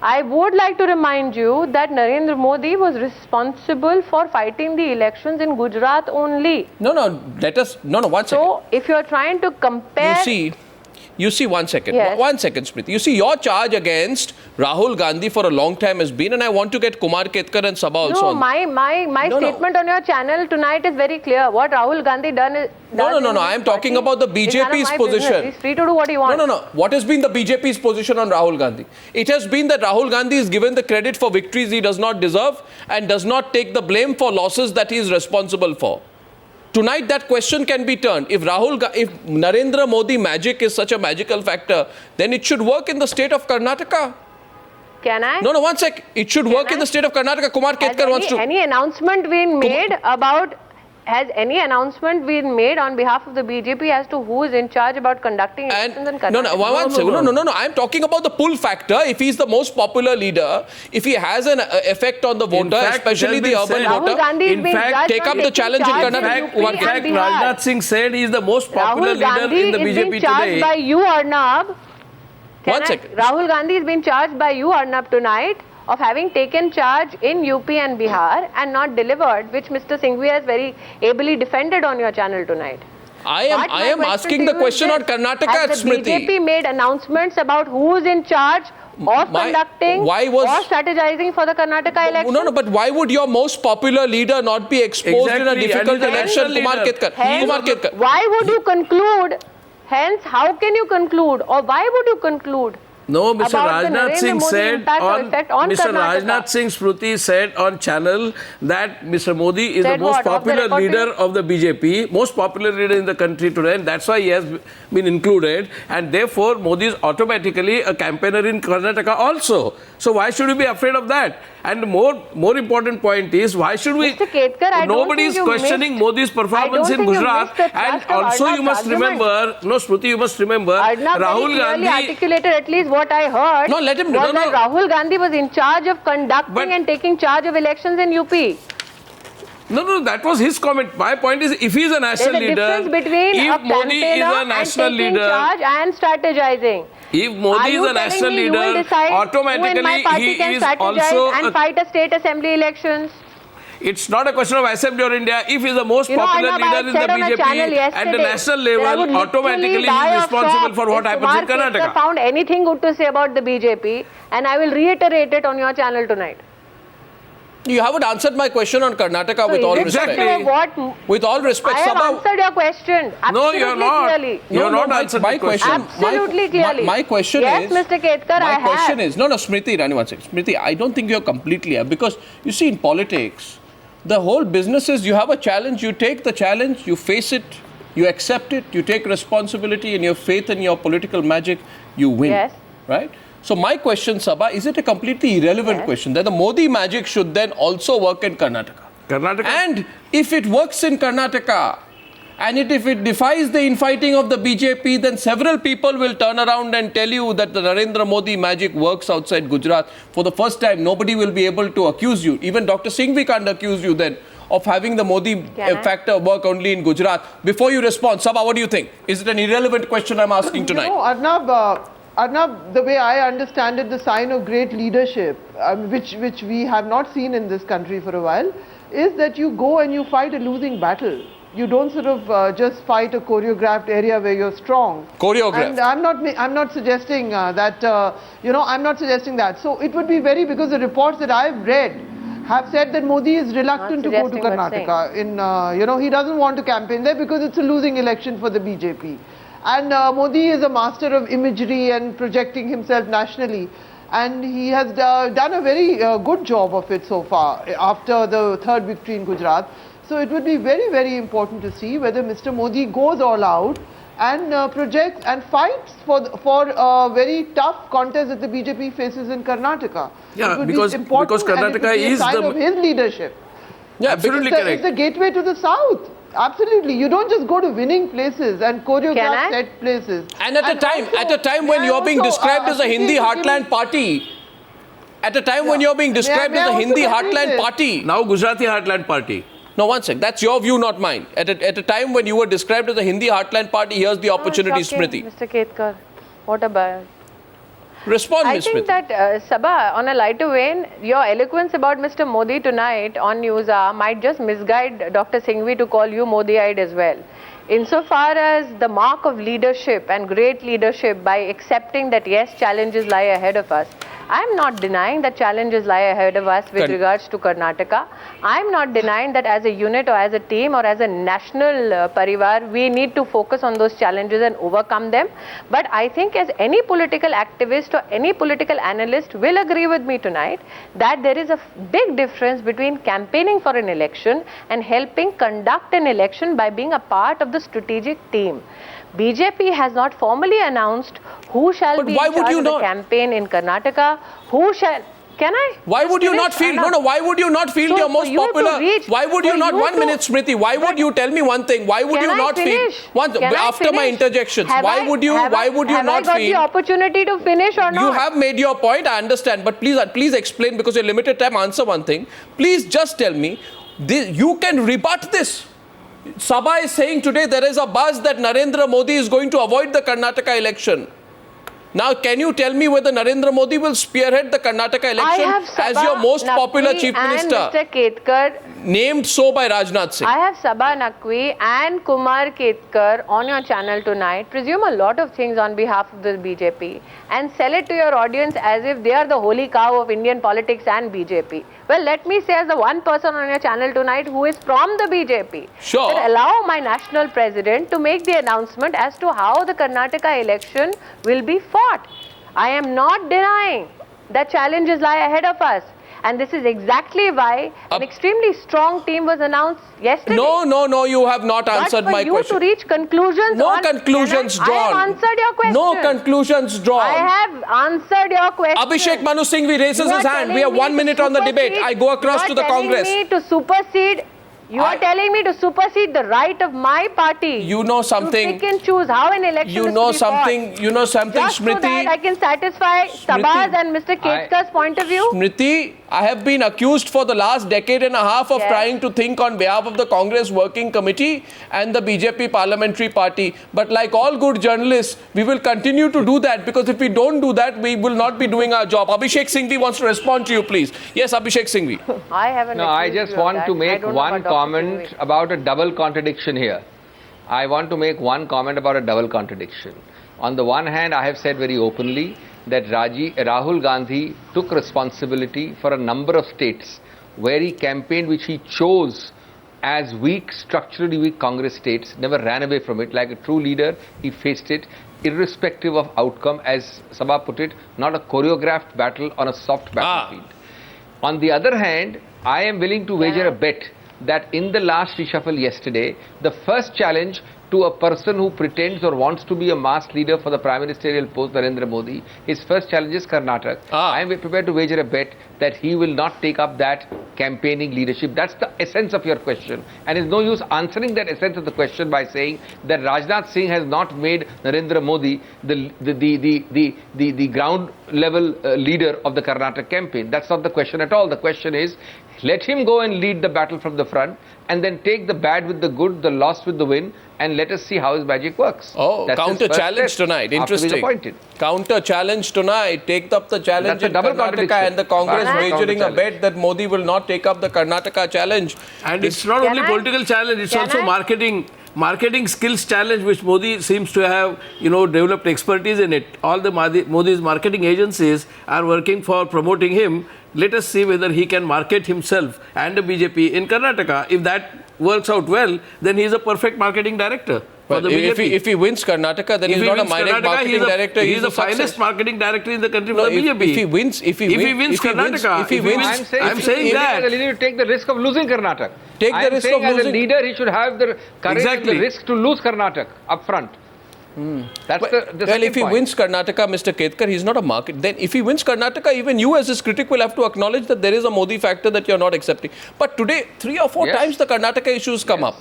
I would like to remind you that Narendra Modi was responsible for fighting the elections in Gujarat only. No, one second. So, if you are trying to compare... You see, one second. Yes. One second, Smriti. You see, your charge against Rahul Gandhi for a long time has been, and I want to get Kumar Ketkar and Sabha also on. My statement on your channel tonight is very clear. What Rahul Gandhi done is... No. I am talking about the BJP's position. He's free to do what he wants. No. What has been the BJP's position on Rahul Gandhi? It has been that Rahul Gandhi is given the credit for victories he does not deserve and does not take the blame for losses that he is responsible for. Tonight, that question can be turned. If Narendra Modi magic is such a magical factor, then it should work in the state of Karnataka. Can I? No, one sec. It should work in the state of Karnataka. Kumar Ketkar wants to... Any announcement been made about... Has any announcement been made on behalf of the BJP as to who is in charge about conducting elections in Karnataka? No. I'm talking about the pull factor. If he's the most popular leader, if he has an effect on the voter, especially the urban voter, take up the challenge in Karnataka. In fact, Rajnath Singh said he is the most popular leader in the BJP today. Rahul Gandhi is being charged by you, Arnab. One second. Rahul Gandhi is being charged by you, Arnab, tonight of having taken charge in UP and Bihar and not delivered, which Mr. Singhvi has very ably defended on your channel tonight. I am asking the question on Karnataka, Smriti. The BJP made announcements about who is in charge of conducting or strategizing for the Karnataka election. No, but why would your most popular leader not be exposed in a difficult election? Kumar Ketkar. Why would you conclude? Hence, how can you conclude, or why would you conclude? No, Mr. Rajnath Singh said Mr. Rajnath Singh Smriti said on channel that Mr. Modi is the most popular leader of the BJP, most popular leader in the country today, and that's why he has been included, and therefore Modi is automatically a campaigner in Karnataka also. So why should we be afraid of that? And the more important point is, why should we... Mr. Ketkar, nobody is questioning Modi's performance in Gujarat, and also you must remember, Smriti, you must remember, Rahul Gandhi articulated at least what I heard. No, let him... that Rahul Gandhi was in charge of conducting and taking charge of elections in UP. No, that was his comment. My point is, if he is a national leader, there's a difference between if Modi is a national leader, charge and strategizing. If Modi is a national leader, automatically he is also and fight a state assembly elections. It's not a question of assembly or India. If he is the most popular leader in the BJP at the national level, automatically he is responsible for what happens in Karnataka. I found anything good to say about the BJP, and I will reiterate it on your channel tonight. You haven't answered my question on Karnataka with all respect. With all respect, I have answered your question. No, you're not. Clearly. You're not answered my question. Absolutely clearly. My question is... Yes, Mr. Ketkar, I have. My question is... No, Smriti, Rani, one second. Smriti, I don't think you're completely... Because, you see, in politics, the whole business is you have a challenge, you take the challenge, you face it, you accept it, you take responsibility, and your faith in your political magic, you win. Yes. Right? So my question, Sabha, is it a completely irrelevant question that the Modi magic should then also work in Karnataka? And if it works in Karnataka, and if it defies the infighting of the BJP, then several people will turn around and tell you that the Narendra Modi magic works outside Gujarat. For the first time, nobody will be able to accuse you. Even Dr. Singhvi can't accuse you then of having the Modi factor work only in Gujarat. Before you respond, Sabha, what do you think? Is it an irrelevant question I'm asking tonight? No, Arnab, the way I understand it, the sign of great leadership, which we have not seen in this country for a while, is that you go and you fight a losing battle. You don't sort of just fight a choreographed area where you're strong. Choreographed. And I'm not suggesting that, I'm not suggesting that. So it would be because the reports that I've read have said that Modi is reluctant to go to Karnataka. He doesn't want to campaign there because it's a losing election for the BJP. And Modi is a master of imagery and projecting himself nationally. And he has done a very good job of it so far after the third victory in Gujarat. So it would be very, very important to see whether Mr. Modi goes all out and projects and fights for a very tough contest that the BJP faces in Karnataka. Yeah, because Karnataka is the sign of his leadership. Yeah, absolutely correct. It's the gateway to the south. Absolutely. You don't just go to winning places and choreograph set places. And at a time when you're being described as a Hindi heartland party, at a time when you're being described as a Hindi heartland party. Now Gujarati heartland party. No, one sec. That's your view, not mine. At a time when you were described as a Hindi heartland party, here's the opportunity, Smriti. Mr. Ketkar, what a bias. Respond, I Ms. think Smriti. that, Sabha, on a lighter vein, your eloquence about Mr. Modi tonight on Newshour might just misguide Dr. Singhvi to call you Modiite as well. Insofar as the mark of leadership and great leadership by accepting that yes, challenges lie ahead of us. I am not denying that challenges lie ahead of us with regards to Karnataka. I am not denying that as a unit or as a team or as a national parivar, we need to focus on those challenges and overcome them. But I think as any political activist or any political analyst will agree with me tonight that there is a big difference between campaigning for an election and helping conduct an election by being a part of the strategic team. BJP has not formally announced who shall be in charge of the campaign in Karnataka, who shall... Can I? Why would you not feel? No, why would you not feel your most popular? Why would you not? 1 minute, Smriti. Why would you tell me one thing? Why would you not feel? After my interjections, why would you? Why would you not feel? Have I got the opportunity to finish or not? You have made your point. I understand, but please explain, because you're limited time. Answer one thing. Please just tell me. You can rebut this. Sabha is saying today there is a buzz that Narendra Modi is going to avoid the Karnataka election. Now, can you tell me whether Narendra Modi will spearhead the Karnataka election as your most popular Chief Minister? Mr. Ketkar, named so by Rajnath Singh. I have Sabha Naqvi and Kumar Ketkar on your channel tonight. Presume a lot of things on behalf of the BJP and sell it to your audience as if they are the holy cow of Indian politics and BJP. Well, let me say as the one person on your channel tonight who is from the BJP. Sure. That allow my national president to make the announcement as to how the Karnataka election will be fought. I am not denying that challenges lie ahead of us. And this is exactly why an extremely strong team was announced yesterday. No, you have not answered my question. But for you to reach conclusions No conclusions drawn. I have answered your question. No conclusions drawn. I have answered your question. Abhishek Manu Singhvi raises his hand. We have 1 minute on the debate. I go across to the Congress. You are telling me to supersede... You are telling me to supersede the right of my party. You know something. To pick and choose how an election you is know to be something. fought. You know something, Just Smriti. so that I can satisfy Sabha's and Mr. Ketkar's point of view. Smriti, I have been accused for the last decade and a half of trying to think on behalf of the Congress Working Committee and the BJP Parliamentary Party. But like all good journalists, we will continue to do that, because if we don't do that, we will not be doing our job. Abhishek Singhvi wants to respond to you, please. Yes, Abhishek Singhvi. I haven't. No, I just want to make one comment about a double contradiction here. I want to make one comment about a double contradiction. On the one hand, I have said very openly that Rahul Gandhi took responsibility for a number of states where he campaigned, which he chose as weak, structurally weak Congress states, never ran away from it. Like a true leader, he faced it irrespective of outcome, as Sabha put it, not a choreographed battle on a soft battlefield. On the other hand, I am willing to wager a bet that in the last reshuffle yesterday, the first challenge to a person who pretends or wants to be a mass leader for the prime ministerial post, Narendra Modi, his first challenge is Karnataka. I am prepared to wager a bet that he will not take up that campaigning leadership. That's the essence of your question. And it's no use answering that essence of the question by saying that Rajnath Singh has not made Narendra Modi the ground level leader of the Karnataka campaign. That's not the question at all. The question is, let him go and lead the battle from the front, and then take the bad with the good, the loss with the win, and let us see how his magic works. Oh, counter challenge tonight. Interesting. Counter challenge tonight. Take up the challenge in Karnataka, and the Congress wagering a bet that Modi will not take up the Karnataka challenge. And it's not only political challenge, it's also marketing skills challenge, which Modi seems to have, developed expertise in it. All the Modi's marketing agencies are working for promoting him. Let us see whether he can market himself and the BJP in Karnataka. If that works out well, then he is a perfect marketing director for the BJP. If he wins Karnataka, then he's not a marketing director. He's the finest marketing director in the country for the BJP. If he wins Karnataka, I'm saying that. As a leader, to take the risk of losing Karnataka. As a leader, he should have the courage and the risk to lose Karnataka up front. That's well, if he wins Karnataka, Mr. Ketkar, he's not a market. Then if he wins Karnataka, even you as his critic will have to acknowledge that there is a Modi factor that you're not accepting. But today, 3 or 4 times the Karnataka issues come up.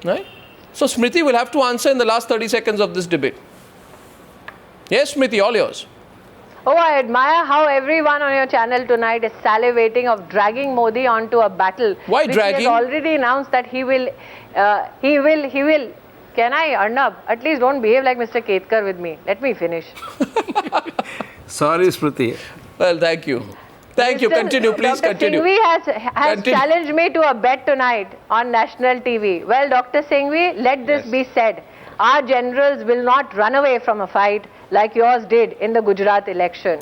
Right? So Smriti will have to answer in the last 30 seconds of this debate. Yes, Smriti, all yours. Oh, I admire how everyone on your channel tonight is salivating of dragging Modi onto a battle. Why dragging? He has already announced that he will Can I, Arnab? At least don't behave like Mr. Ketkar with me. Let me finish. Sorry, Smriti. Well, thank you. Thank you. Continue, please. Dr. Continue. Singhvi has challenged me to a bet tonight on national TV. Well, Dr. Singhvi, let this be said. Our generals will not run away from a fight like yours did in the Gujarat election.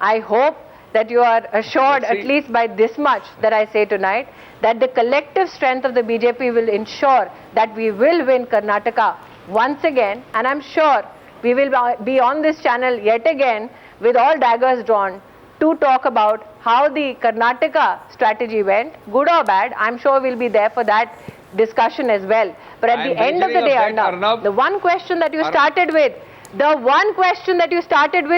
I hope that you are assured, at least by this much that I say tonight, that the collective strength of the BJP will ensure that we will win Karnataka once again. And I'm sure we will be on this channel yet again with all daggers drawn to talk about how the Karnataka strategy went, good or bad. I'm sure we'll be there for that discussion as well. But at the end of the day, Arnab, the one question that you started with,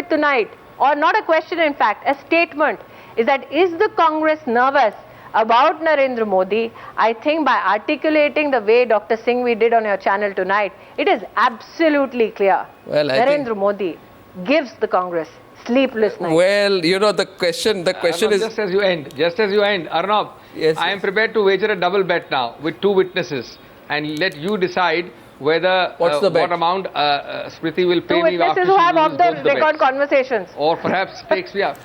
tonight, or not a question in fact, a statement, is that is the Congress nervous about Narendra Modi? I think by articulating the way Dr. Singhvi did on your channel tonight, it is absolutely clear. Well, Narendra Modi gives the Congress sleepless nights. Well, you know, the question Arnab, is... Just as you end, Arnab, Yes, I am prepared to wager a double bet now with 2 witnesses and let you decide whether What's the bet? what amount Smriti will pay 2 me after witnesses she who have off loses both the record bets. conversations. Or perhaps takes me up.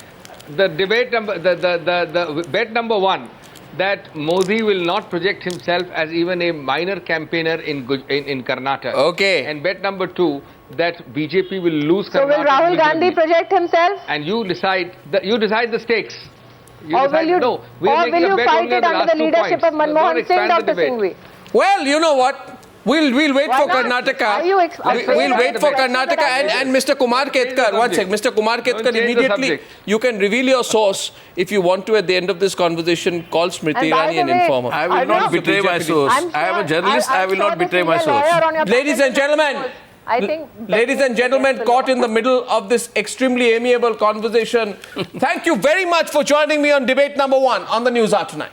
The debate number, the bet number 1, that Modi will not project himself as even a minor campaigner in Karnataka. Okay. And bet number 2, that BJP will lose Karnataka. So will Rahul Gandhi project himself? And you decide the stakes. Or will you fight it under the leadership of Manmohan Singh, Dr. Singhvi? Well, you know what? We'll wait for Karnataka. We'll wait for Karnataka and Mr. Kumar Ketkar. One sec, Mr. Kumar Ketkar, immediately you can reveal your source if you want to at the end of this conversation. Call Smriti Irani and inform her. I will not betray my source. I am a journalist. I will not betray my source. Ladies and gentlemen, caught in the middle of this extremely amiable conversation, thank you very much for joining me on debate number 1 on the Newshour tonight.